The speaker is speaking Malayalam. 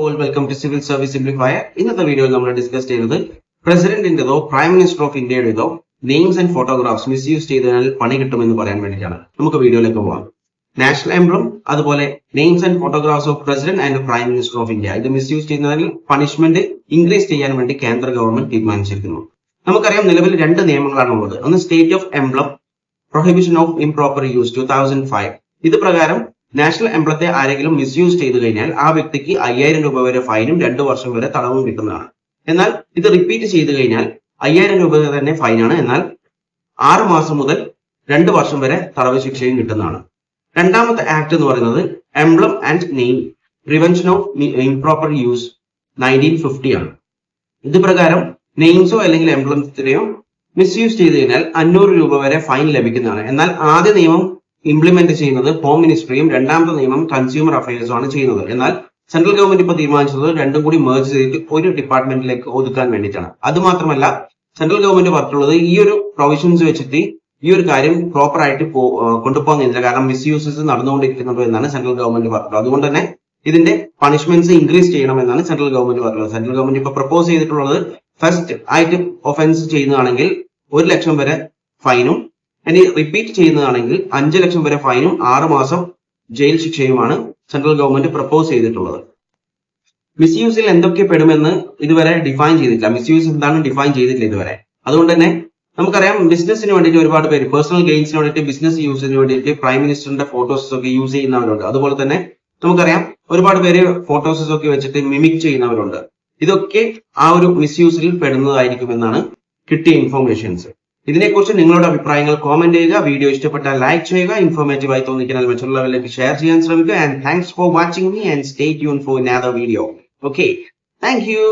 all, welcome to Civil Service Simplifier. ഇന്നത്തെ വീഡിയോയിൽ നമ്മൾ ഡിസ്കസ് ചെയ്യുന്നത് പ്രസിഡന്റിന്റെതോ പ്രൈം മിനിസ്റ്റർ ഓഫ് ഇന്ത്യയുടേതോ നെയിംസ് ആൻഡ് ഫോട്ടോഗ്രാഫ്സ് മിസ്യൂസ് ചെയ്തതിനാൽ പണി കിട്ടുമെന്ന് പറയാൻ വേണ്ടിയിട്ടാണ്. നമുക്ക് വീഡിയോയിലേക്ക് പോകാം. നാഷണൽ എംബ്ലം അതുപോലെ names and photographs of president and prime minister of India ഇത് മിസ്യൂസ് ചെയ്യുന്നതിൽ പണിഷ്മെന്റ് ഇൻക്രീസ് ചെയ്യാൻ വേണ്ടി കേന്ദ്ര ഗവൺമെന്റ് തീരുമാനിച്ചിരിക്കുന്നു. നമുക്കറിയാം നിലവിൽ രണ്ട് നിയമങ്ങളാണ് ഉള്ളത്. ഒന്ന് state of emblem prohibition of improper use 2005. ഇത് പ്രകാരം നാഷണൽ എംബ്ലത്തെ ആരെങ്കിലും മിസ്യൂസ് ചെയ്തു കഴിഞ്ഞാൽ ആ വ്യക്തിക്ക് 5000 രൂപ വരെ ഫൈനും 2 വർഷം വരെ തടവും കിട്ടുന്നതാണ്. എന്നാൽ ഇത് റിപ്പീറ്റ് ചെയ്തു കഴിഞ്ഞാൽ 5000 രൂപ തന്നെ ഫൈനാണ്, എന്നാൽ 6 മാസം മുതൽ 2 വർഷം വരെ തടവ് ശിക്ഷയും കിട്ടുന്നതാണ്. രണ്ടാമത്തെ ആക്ട് എന്ന് പറയുന്നത് emblem and name prevention of improper use 1950 ആണ്. ഇത് പ്രകാരം നെയിംസോ അല്ലെങ്കിൽ എംബ്ലംസിനെയോ മിസ്യൂസ് ചെയ്തു കഴിഞ്ഞാൽ 500 രൂപ വരെ ഫൈൻ ലഭിക്കുന്നതാണ്. എന്നാൽ ആദ്യ നിയമം ഇംപ്ലിമെന്റ് ചെയ്യുന്നത് ഹോം മിനിസ്ട്രിയും രണ്ടാമത്തെ നിയമം കൺസ്യൂമർ അഫയേഴ്സും ആണ് ചെയ്യുന്നത്. എന്നാൽ സെൻട്രൽ ഗവൺമെന്റ് ഇപ്പോൾ തീരുമാനിച്ചത് രണ്ടും കൂടി മെർജ് ചെയ്തിട്ട് ഒരു ഡിപ്പാർട്ട്മെന്റിലേക്ക് ഒതുക്കാൻ വേണ്ടിയിട്ടാണ്. അത് മാത്രമല്ല സെൻട്രൽ ഗവൺമെന്റ് പറഞ്ഞിട്ടുള്ളത് ഈ ഒരു പ്രൊവിഷൻസ് വെച്ചിട്ട് ഈ ഒരു കാര്യം പ്രോപ്പർ ആയിട്ട് കൊണ്ടുപോകുന്നില്ല, കാരണം മിസ്യൂസസ് നടന്നുകൊണ്ടിരിക്കുന്നത് എന്നാണ് സെൻട്രൽ ഗവൺമെന്റ് പറഞ്ഞത്. അതുകൊണ്ട് തന്നെ ഇതിന്റെ പണിഷ്മെന്റ്സ് ഇൻക്രീസ് ചെയ്യണമെന്നാണ് സെൻട്രൽ ഗവൺമെന്റ് പറഞ്ഞത്. സെൻട്രൽ ഗവൺമെന്റ് ഇപ്പൊ പ്രപ്പോസ് ചെയ്തിട്ടുള്ളത് ഫസ്റ്റ് ആയിട്ട് ഒഫൻസ് ചെയ്യുന്നതാണെങ്കിൽ 1 ലക്ഷം വരെ ഫൈനും, ഇനി റിപ്പീറ്റ് ചെയ്യുന്നതാണെങ്കിൽ 5 ലക്ഷം വരെ ഫൈനും 6 മാസം ജയിൽ ശിക്ഷയുമാണ് സെൻട്രൽ ഗവൺമെന്റ് പ്രപ്പോസ് ചെയ്തിട്ടുള്ളത്. മിസ്യൂസിൽ എന്തൊക്കെ പെടുമെന്ന് ഇതുവരെ ഡിഫൈൻ ചെയ്തിട്ടില്ല. മിസ്യൂസ് എന്താണ് ഡിഫൈൻ ചെയ്തിട്ടില്ല ഇതുവരെ. അതുകൊണ്ട് തന്നെ നമുക്കറിയാം ബിസിനസിന് വേണ്ടിയിട്ട് ഒരുപാട് പേര് പേഴ്സണൽ ഗെയിൻസിന് വേണ്ടിയിട്ട് ബിസിനസ് യൂസിന് വേണ്ടിയിട്ട് പ്രൈം മിനിസ്റ്ററിന്റെ ഫോട്ടോസ് ഒക്കെ യൂസ് ചെയ്യുന്നവരുണ്ട്. അതുപോലെ തന്നെ നമുക്കറിയാം ഒരുപാട് പേര് ഫോട്ടോസ് ഒക്കെ വെച്ചിട്ട് മിമിക് ചെയ്യുന്നവരുണ്ട്. ഇതൊക്കെ ആ ഒരു മിസ്യൂസിൽ പെടുന്നതായിരിക്കുമെന്നാണ് കിട്ടിയ ഇൻഫോർമേഷൻസ്. ഇതിനെക്കുറിച്ച് നിങ്ങളുടെ അഭിപ്രായങ്ങൾ കോമെന്റ് ചെയ്യുക. വീഡിയോ ഇഷ്ടപ്പെട്ടാൽ ലൈക്ക് ചെയ്യുക. ഇൻഫോർമേറ്റീവ് ആയി തോന്നിക്കാൻ മറ്റുള്ളവരിലേക്ക് ഷെയർ ചെയ്യാൻ ശ്രമിക്കുക. And thanks for watching me and stay tune for another video. Okay, thank you.